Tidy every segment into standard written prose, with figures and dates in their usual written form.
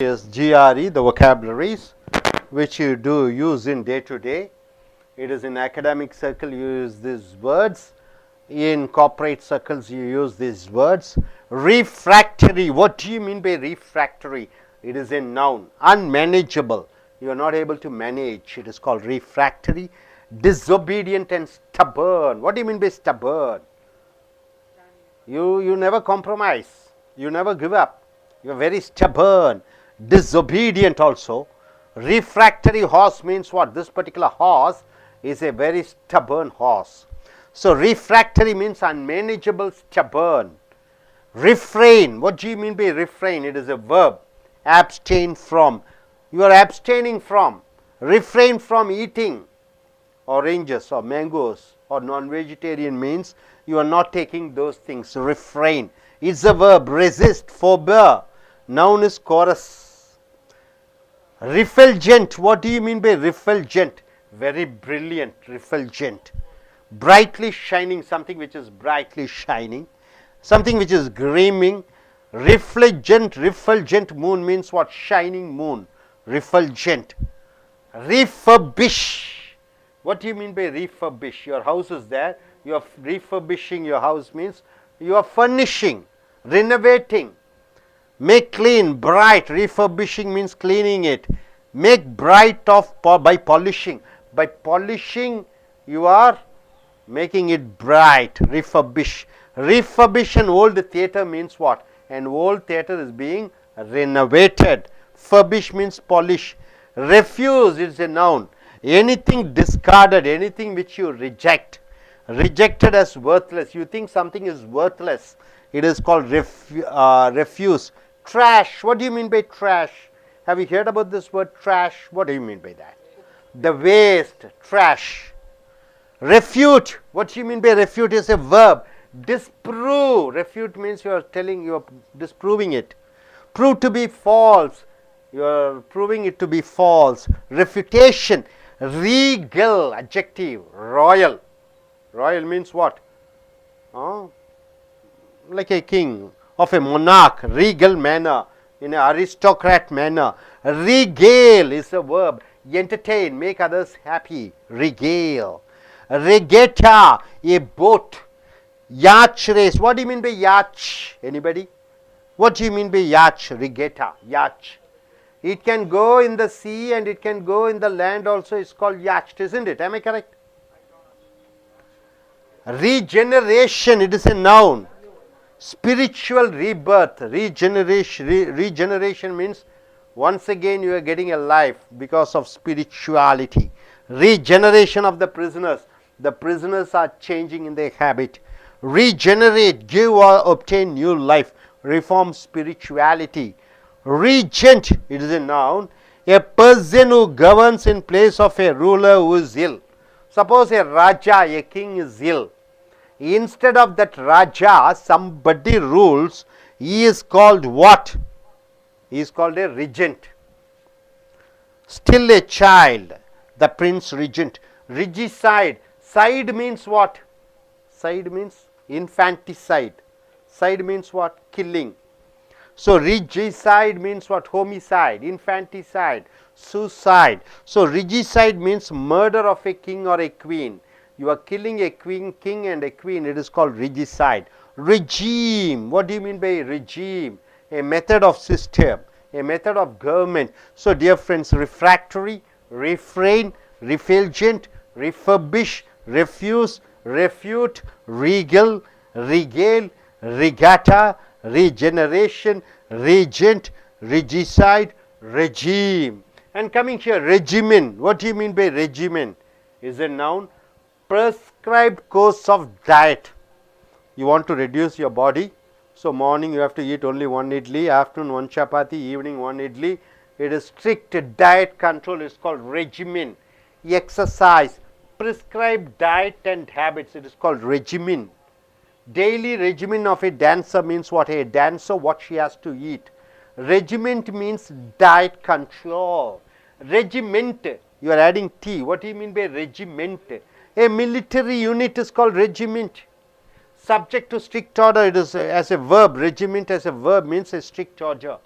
is GRE, the vocabularies which you do use in day to day. It is in academic circle you use these words, in corporate circles you use these words. Refractory, what do you mean by refractory? It is a noun, unmanageable, you are not able to manage, it is called refractory. Disobedient and stubborn, what do you mean by stubborn? You never compromise, you never give up, you are very stubborn. Disobedient also. Refractory horse means what? This particular horse is a very stubborn horse. So refractory means unmanageable, stubborn. Refrain, what do you mean by refrain? It is a verb. Abstain from, you are abstaining from. Refrain from eating oranges or mangoes or non-vegetarian means you are not taking those things. Refrain is a verb. Resist, forbear, noun is chorus. Refulgent, what do you mean by refulgent? Very brilliant, refulgent. Brightly shining, something which is brightly shining, something which is gleaming. Refulgent moon means what? Shining moon, refulgent. Refurbish, what do you mean by refurbish? Your house is there, you are refurbishing your house means you are furnishing, renovating. Make clean, bright, refurbishing means cleaning it. Make bright by polishing. By polishing you are making it bright, refurbish. Refurbish an old theatre means what? An old theatre is being renovated. Furbish means polish. Refuse is a noun. Anything discarded, anything which you reject. Rejected as worthless. You think something is worthless. It is called refuse. Trash, what do you mean by trash? Have you heard about this word trash? What do you mean by that? The waste, trash. Refute, what do you mean by refute? Is a verb. Disprove, refute means you are telling, you are disproving it. Prove to be false, you are proving it to be false. Refutation, regal, adjective, royal. Royal means what? Like a king, of a monarch, regal manner, in an aristocrat manner. Regale is a verb. Entertain, make others happy. Regale. Regatta, a boat. Yacht race, what do you mean by yacht? Anybody? What do you mean by yacht? Regatta, yacht. It can go in the sea and it can go in the land also. It's called yacht, isn't it? Am I correct? Regeneration, it is a noun. Spiritual rebirth, regeneration means once again you are getting a life because of spirituality. Regeneration of the prisoners are changing in their habit. Regenerate, give or obtain new life, reform spirituality. Regent, it is a noun, a person who governs in place of a ruler who is ill. Suppose a Raja, a king is ill. Instead of that Raja, somebody rules. He is called what? He is called a regent. Still a child, the prince regent. Regicide, side means what? Side means infanticide. Side means what? Killing. So regicide means what? Homicide, infanticide, suicide. So regicide means murder of a king or a queen. You are killing a king and a queen, it is called regicide. Regime, what do you mean by regime? A method of system, a method of government. So dear friends, refractory, refrain, refulgent, refurbish, refuse, refute, regal, regale, regatta, regeneration, regent, regicide, regime. And coming here, regimen, what do you mean by regimen? Is a noun. Prescribed course of diet. You want to reduce your body, so morning you have to eat only one idli, afternoon one chapati, evening one idli. It is strict diet control, it is called regimen. Exercise, prescribed diet and habits, it is called regimen. Daily regimen of a dancer means what? A dancer, what she has to eat. Regiment means diet control. Regiment, you are adding T, what do you mean by regiment? A military unit is called regiment. Subject to strict order, it is as a verb. Regiment as a verb means a strict order.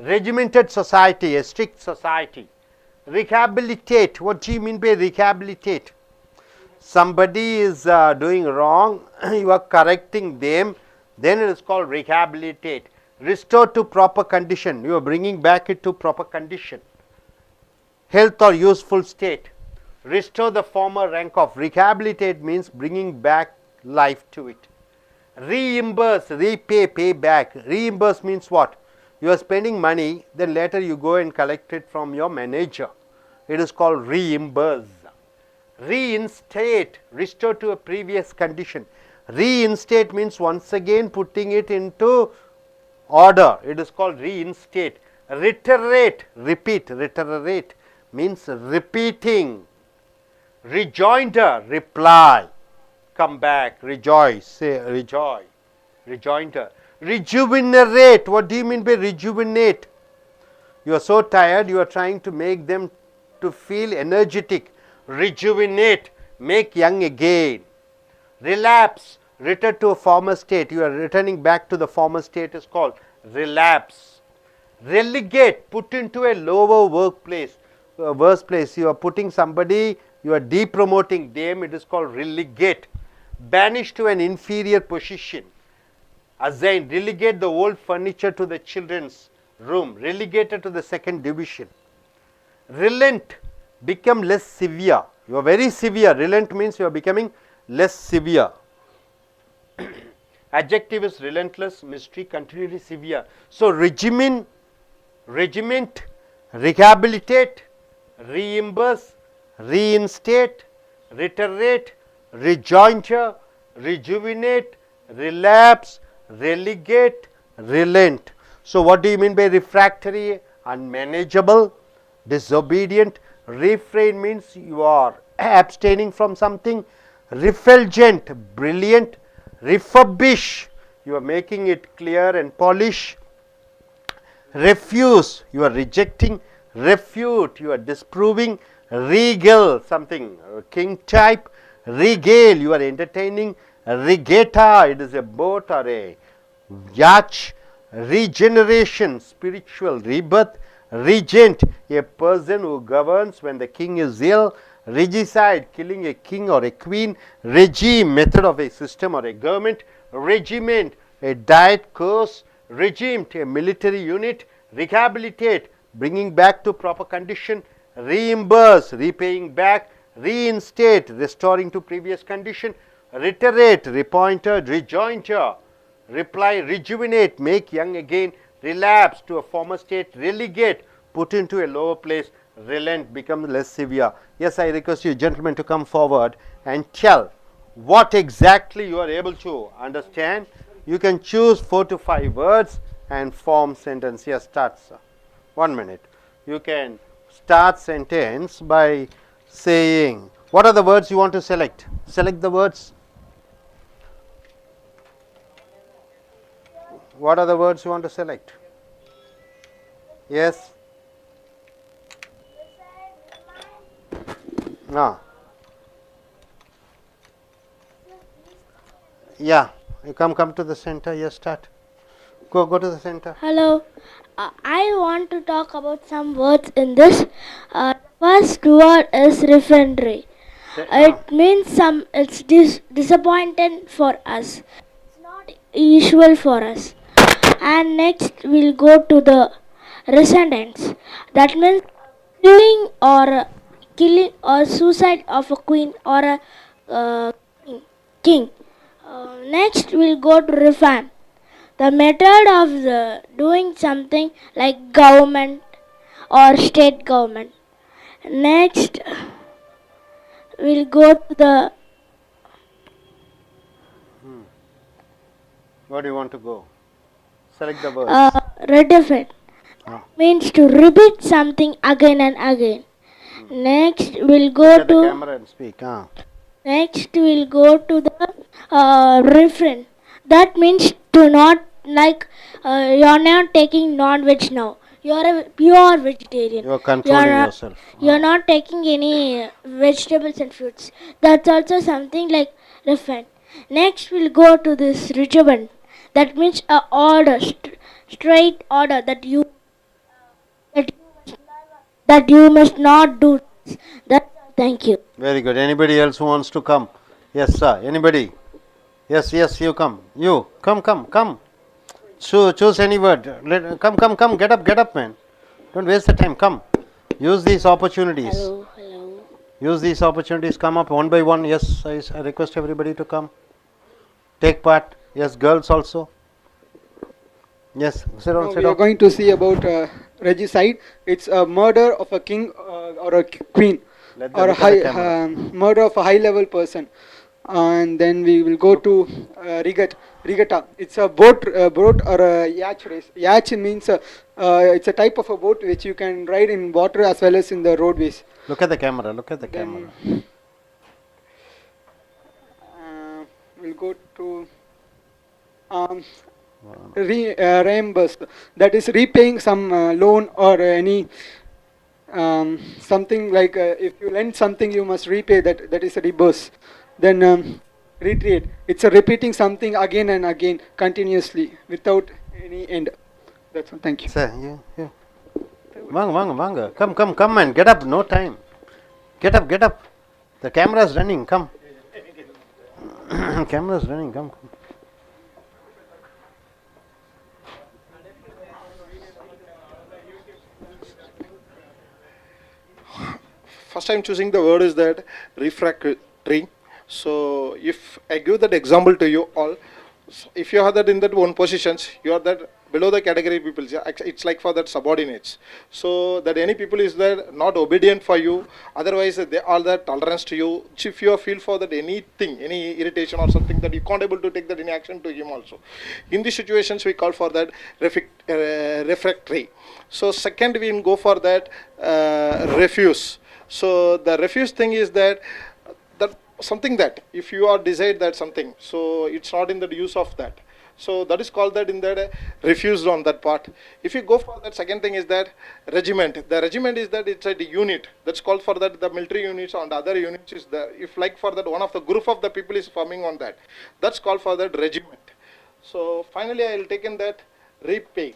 regimented society, a strict society. Rehabilitate, what do you mean by rehabilitate? Somebody is doing wrong, you are correcting them, then it is called rehabilitate. Restore to proper condition, you are bringing back it to proper condition. Health or useful state. Restore the former rank of. Rehabilitate means bringing back life to it. Reimburse, repay, pay back. Reimburse means what? You are spending money, then later you go and collect it from your manager. It is called reimburse. Reinstate, restore to a previous condition. Reinstate means once again putting it into order. It is called reinstate. Reiterate, repeat, reiterate means repeating. Rejoinder, reply, come back, rejoice, say rejoice, rejoinder. Rejuvenate, what do you mean by rejuvenate? You are so tired, you are trying to make them to feel energetic. Rejuvenate, make young again. Relapse, return to a former state, you are returning back to the former state is called relapse. Relegate, put into a lower workplace, worse place, you are putting somebody, you are depromoting them, it is called relegate. Banish to an inferior position. Assign, relegate the old furniture to the children's room, relegated to the second division. Relent, become less severe, you are very severe, relent means you are becoming less severe. Adjective is relentless, mystery, continually severe. So regiment, rehabilitate, reimburse, reinstate, reiterate, rejoinder, rejuvenate, relapse, relegate, relent. So what do you mean by refractory? Unmanageable, disobedient. Refrain means you are abstaining from something. Refulgent, brilliant. Refurbish, you are making it clear and polish. Refuse, you are rejecting. Refute, you are disproving. Regal, something king type. Regale, you are entertaining. Regatta, it is a boat or a yacht. Regeneration, spiritual rebirth. Regent, a person who governs when the king is ill. Regicide, killing a king or a queen. Regime, method of a system or a government. Regiment, a diet course. Regime, a military unit. Rehabilitate, bringing back to proper condition. Reimburse, repaying back. Reinstate, restoring to previous condition. Reiterate, repointer, rejoinder. Reply, rejuvenate, make young again. Relapse to a former state. Relegate, put into a lower place. Relent, become less severe. Yes, I request you gentlemen to come forward and tell what exactly you are able to understand. You can choose 4 to 5 words and form sentence. Yes, start, sir. 1 minute. You can start sentence by saying, what are the words you want to select? Select the words. What are the words you want to select? Yes. Yeah, you come to the center. Yes, start. Go to the center. Hello, I want to talk about some words in this. First word is refinery. It means it's disappointing for us. It's not usual for us. And next we'll go to the residence. That means killing or suicide of a queen or a king. Next we'll go to reform. The method of doing something like government or state government. Next, we'll go to the. Where do you want to go? Select the word. Redefine means to repeat something again and again. Next, we'll go Look at to. the camera and speak. Next, we'll go to the refrain. That means to not like you're not taking non-veg now. You're a pure vegetarian. You are controlling yourself. You're not taking any vegetables and fruits. That's also something like refrain. Next, we'll go to this rejuvenate. That means a order, straight order that you that you must not do this. Thank you. Very good. Anybody else who wants to come? Yes, sir. Anybody? Yes, yes, you come. You come. So choose any word. Come. Get up, man. Don't waste the time. Come. Use these opportunities. Hello. Use these opportunities. Come up one by one. Yes, I request everybody to come. Take part. Yes, girls also. Yes, sit Now down. we Sit are down. going to see about regicide. It's a murder of a king or a queen, Let them or a look at the camera. murder of a high-level person. And then we will go to regatta. It's a boat or a yacht race. Yacht means it's a type of a boat which you can ride in water as well as in the roadways. Look at the camera. Look at the camera. We'll go to reimburse. That is repaying some loan or any something like if you lend something you must repay that. That is a reimburse. Then retreat. It's a repeating something again and again continuously without any end. That's all. Thank you. Sir, you. Vanga. Come, man. Get up. No time. Get up. The camera is running. Come. Camera is running. Come. First I'm choosing the word is that refractory. So if I give that example to you all, if you have that in that one positions, you are that below the category people. It's like for that subordinates. So that any people is there not obedient for you. Otherwise they are that tolerance to you. If you feel for that anything, any irritation or something that you can't able to take that any action to him also. In these situations we call for that refractory. So second we will go for that refuse. So the refuse thing is that something that if you are decide that something, so it's not in the use of that. So that is called that in that refused on that part. If you go for that second thing is that regiment. The regiment is that it's a unit. That's called for that the military units and other units is there. If like for that one of the group of the people is forming on that, that's called for that regiment. So finally I will take in that repay.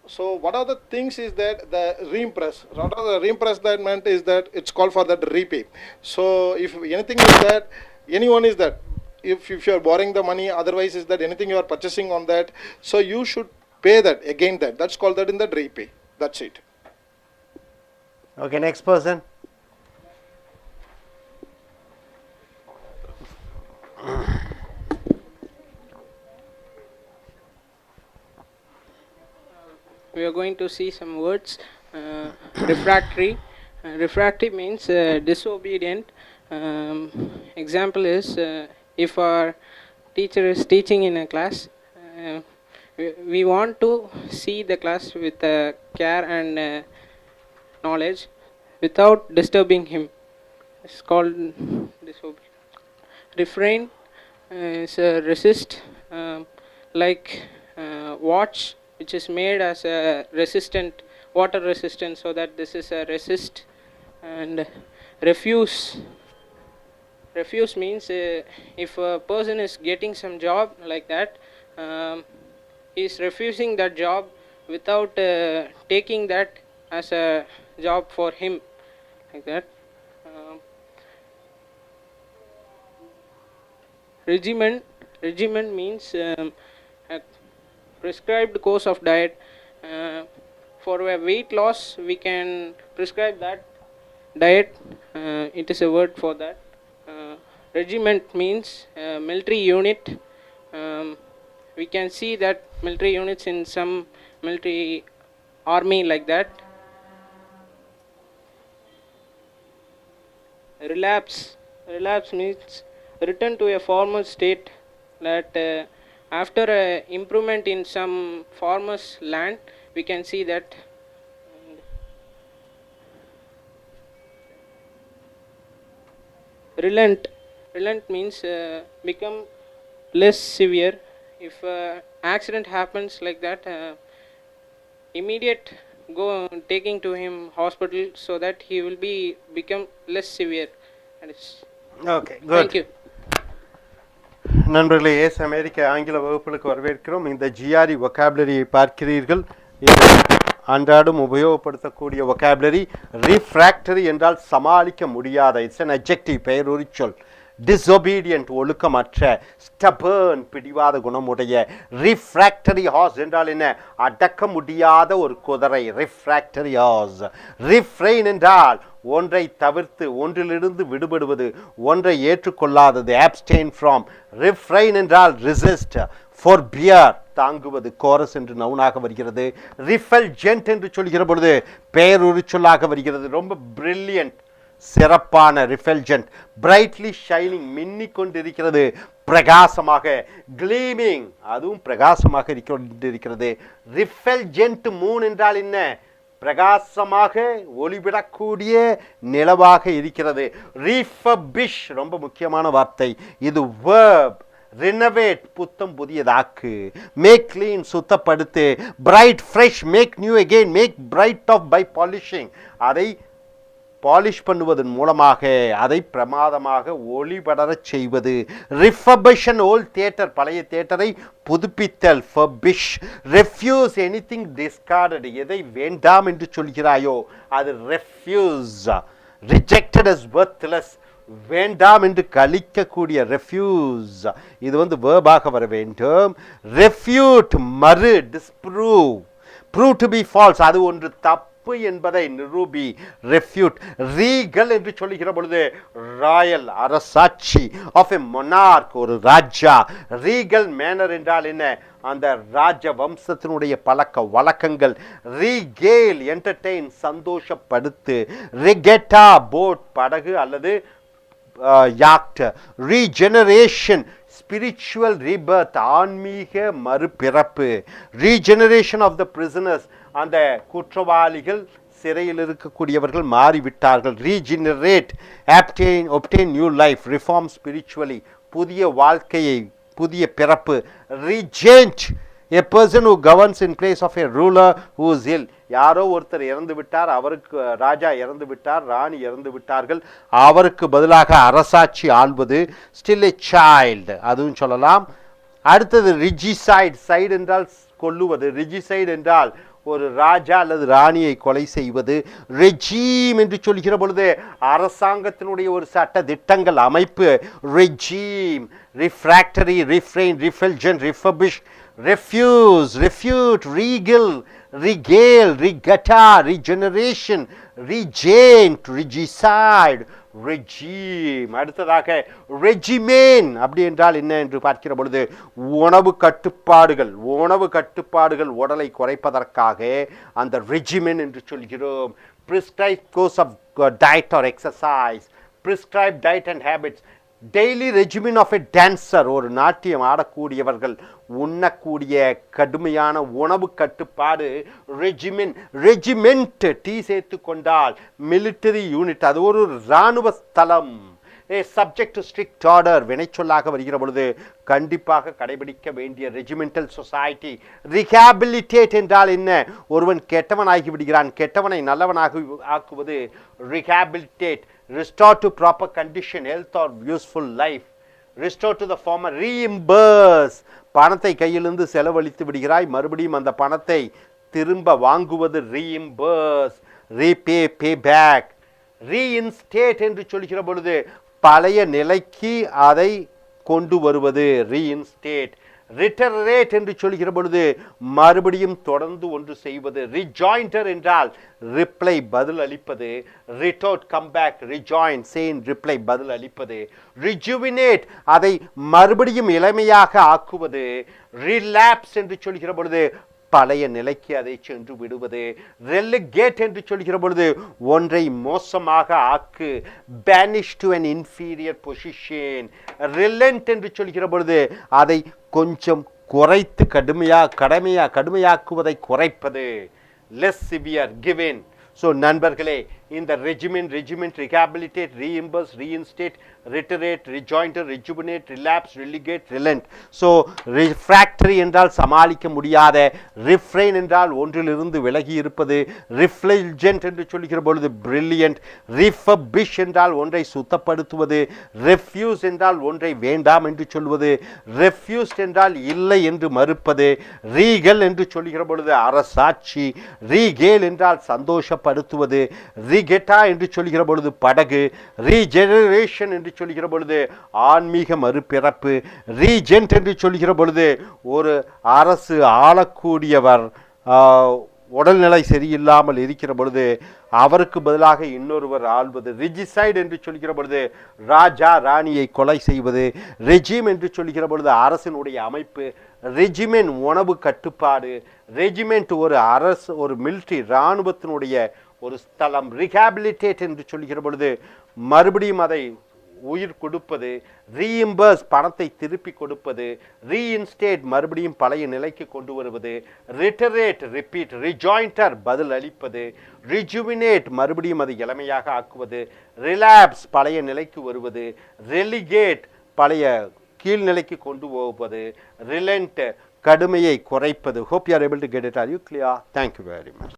So what are the things is that the reimpress. What are the reimpress that meant is that it's called for that repay. So if anything is that, anyone is that, if you are borrowing the money, otherwise is that anything you are purchasing on that, so you should pay that again that. That's called that in the repay. That's it. Okay, next person. We are going to see some words. Refractory. Refractory means disobedient. Example is if our teacher is teaching in a class, we want to see the class with care and knowledge without disturbing him. It's called disobedience. Refrain is resist, like watch, which is made as a resistant, water resistant, so that this is a resist. And refuse means if a person is getting some job like that, he is refusing that job without taking that as a job for him, like that. Regimen means a prescribed course of diet. For a weight loss we can prescribe that diet. It is a word for that. Regiment means military unit. We can see that military units in some military army like that. Relapse means return to a former state, that after improvement in some farmer's land we can see that. Relent means become less severe. If accident happens like that, immediate go taking to him hospital so that he will be become less severe. That is. Okay, good. Thank you. நண்பர்களே, S அமெரிக்க ஆங்கில வகுப்புகளுக்கு வரவேற்கிறோம். இந்த GRE வொக்காபுலரியை பார்க்கிறீர்கள். இது அன்றாடம் உபயோகப்படுத்தக்கூடிய vocabulary. refractory என்றால் சமாளிக்க முடியாத, இட்ஸ் an adjective, பெயரொரு சொல். disobedient ஒழுக்கமற்ற, stubborn பிடிவாத குணமுடைய. refractory horse என்றால் என்ன? அடக்க முடியாத ஒரு குதிரை, refractory horse. refrain என்றால் ஒன்றை தவிர்த்து, ஒன்றிலிருந்து விடுபடுவது, ஒன்றை ஏற்றுக்கொள்ளாதது, abstain from. refrain என்றால் resist, forbear தாங்குவது, கோரஸ் என்று நவுனாக வருகிறது. refulgent என்று சொல்கிற பொழுது பெயருரு சொல்லாக வருகிறது. ரொம்ப brilliant, சிறப்பான, refulgent. brightly shining மின்னிக் கொண்டிருக்கிறது, பிரகாசமாக. gleaming அதுவும் பிரகாசமாக இருக்கிறது. refulgent moon என்றால் என்ன? பிரகாசமாக ஒளிவிடக்கூடிய நிலவாக இருக்கிறது. refurbish ரொம்ப முக்கியமான வார்த்தை, இது verb. renovate புத்தம் புதியதாக்கு, make clean சுத்தப்படுத்து, bright fresh make new again, make bright of by polishing அதை பாலிஷ் பண்ணுவதன் மூலமாக அதை பிரமாதமாக ஒளிபடரச் செய்வது. refurbish an old theatre பழைய தியேட்டரை புதுப்பித்தல், furbish. refuse anything discarded எதை வேண்டாம் என்று சொல்கிறாயோ அது refuse. rejected as worthless வேண்டாம் என்று கழிக்கக்கூடிய, refuse இது verb-ஆக வர வேண்டும். refute மறு, disprove. prove to be false அது ஒன்று தப்பு என்பதை நிரூபி, refute. regal என்று சொல்லுகிற பொழுது ராயல், அரசாட்சி, of a monarch ஒரு ராஜா. regal manner என்றால் என்ன? அந்த ராஜ வம்சத்தினுடைய பழக்க வழக்கங்கள். regale entertain சந்தோஷப்படுத்து. regatta போட் படகு அல்லது யாக்ட். regeneration spiritual rebirth ஆன்மீக மறுபிறப்பு. regeneration of the prisoners அந்த குற்றவாளிகள், சிறையில் இருக்கக்கூடியவர்கள் மாறிவிட்டார்கள். regenerate obtain new life, reform spiritually புதிய வாழ்க்கையை, புதிய பிறப்பு. regent a person who governs in place of a ruler who is ill யாரோ ஒருத்தர் இறந்து விட்டார், அவருக்கு ராஜா இறந்து விட்டார், ராணி இறந்து விட்டார்கள், அவருக்கு பதிலாக அரசாட்சி ஆள்வது. still a child அதுவும் சொல்லலாம். அடுத்தது regicide, சைடு என்றால் கொல்லுவது, regicide என்றால் ஒரு ராஜா அல்லது ராணியை கொலை செய்வது. ரெஜீம் என்று சொல்கிற பொழுது அரசாங்கத்தினுடைய ஒரு சட்ட திட்டங்கள் அமைப்பு. Regime. refractory, refrain, refulgent, refurbish, refuse, refute, regal, regale, regatta, regeneration, regent, regicide, regime. அடுத்ததாக ரெஜிமேன் அப்படி என்றால் என்ன என்று பார்க்கிற பொழுது உணவு கட்டுப்பாடுகள், உணவு கட்டுப்பாடுகள் உடலை குறைப்பதற்காக அந்த ரெஜிமென் என்று சொல்கிறோம். prescribed course of diet or exercise, prescribed diet and habits. Daily regimen of a dancer ஒரு நாட்டியம் ஆடக்கூடியவர்கள் உண்ணக்கூடிய கடுமையான உணவு கட்டுப்பாடு ரெஜிமென். ரெஜிமெண்ட் டீ சேர்த்து கொண்டால் மிலிட்டரி யூனிட், அது ஒரு இராணுவ ஸ்தலம். சப்ஜெக்ட் டு ஸ்ட்ரிக்ட் ஆர்டர் வினைச்சொல்லாக வருகிற பொழுது கண்டிப்பாக கடைபிடிக்க வேண்டிய ரெஜிமெண்டல் சொசைட்டி. ரிஹாபிலிட்டேட் என்றால் என்ன? ஒருவன் கெட்டவன் ஆகி விடுகிறான், கெட்டவனை நல்லவனாக ஆக்குவது ரிஹாபிலிட்டேட். restore to proper condition, health or useful life. restore to the former. reimburse பணத்தை கையிலிருந்து செலவழித்து விடுகிறாய், மறுபடியும் அந்த பணத்தை திரும்ப வாங்குவது reimburse. repay, pay back. reinstate என்று சொல்கிற பொழுது பழைய நிலைக்கு அதை கொண்டு வருவது reinstate. ரிட்டரேட் என்று சொல்கிற பொழுது மறுபடியும் தொடர்ந்து ஒன்று செய்வது. ரிஜாயிண்டர் என்றால் ரிப்ளை பதில் அளிப்பது. ரிட்டோட் கம்பேக், ரிஜாயின் சேன் ரிப்ளை பதில் அளிப்பது. ரிஜுவினேட் அதை மறுபடியும் இளமையாக ஆக்குவது. ரிலாப்ஸ் என்று சொல்கிற பொழுது பழைய நிலைக்கு அதை சென்று விடுவது. ரெலிகேட் என்று சொல்கிற பொழுது ஒன்றை மோசமாக ஆக்கு. Banish to an inferior position. Relent என்று சொல்கிற பொழுது அதை கொஞ்சம் குறைத்து கடுமையாக்குவதை குறைப்பது. Less severe, give in. So நண்பர்களே, இந்த regiment, rehabilitate, reimburse, reinstate, reiterate, rejoinder, rejuvenate, relapse, relegate, relent. So refractory என்றால் சமாளிக்க முடியாத, ரிஃப்ரெயின் என்றால் ஒன்றிலிருந்து விலகி இருப்பது, ரிஃப்ளெஜென்ட் என்று சொல்கிற பொழுது பிரில்லியன்ட், ரிஃபபிஷ் என்றால் ஒன்றை சுத்தப்படுத்துவது, ரெஃப்யூஸ் என்றால் ஒன்றை வேண்டாம் என்று சொல்வது, ரெஃப்யூஸ்ட் என்றால் இல்லை என்று மறுப்பது, ரீகல் என்று சொல்கிற பொழுது அரசாட்சி, ரீகேல் என்றால் சந்தோஷப்படுத்துவது, ரீகெட்டா என்று சொல்கிற பொழுது படகு, ரீஜெனரேஷன் என்று சொல்கிற பொழுது ஆன்மீக மறுபிறப்பு, ரீஜென்ட் என்று சொல்கிற பொழுது ஒரு அரசு ஆளக்கூடியவர் உடல்நிலை சரியில்லாமல் இருக்கிற பொழுது அவருக்கு பதிலாக இன்னொருவர் ஆள்வது, ரிஜிசைடு என்று சொல்கிற பொழுது ராஜா ராணியை கொலை செய்வது, ரெஜிம் என்று சொல்கிற பொழுது அரசினுடைய அமைப்பு, ரெஜிமெண்ட் உணவு கட்டுப்பாடு, ரெஜிமெண்ட் ஒரு அரசு, ஒரு மிலிட்ரி இராணுவத்தினுடைய ஒரு ஸ்தலம், ரிஹாபிலிட்டேட் என்று சொல்கிற பொழுது மறுபடியும் அதை உயிர் கொடுப்பது, ரீஇம்பர்ஸ் பணத்தை திருப்பி கொடுப்பது, ரீஇன்ஸ்டேட் மறுபடியும் பழைய நிலைக்கு கொண்டு வருவது, ரிட்டரேட் ரிப்பீட், ரிஜாயிண்டர் பதில் அளிப்பது, ரிஜுவினேட் மறுபடியும் அதை இளமையாக ஆக்குவது, ரிலாப்ஸ் பழைய நிலைக்கு வருவது, ரெலிகேட் பழைய கீழ்நிலைக்கு கொண்டு போவது, ரிலண்ட் கடுமையை குறைப்பது. Hope you are able to get it. Are you clear? Thank you very much.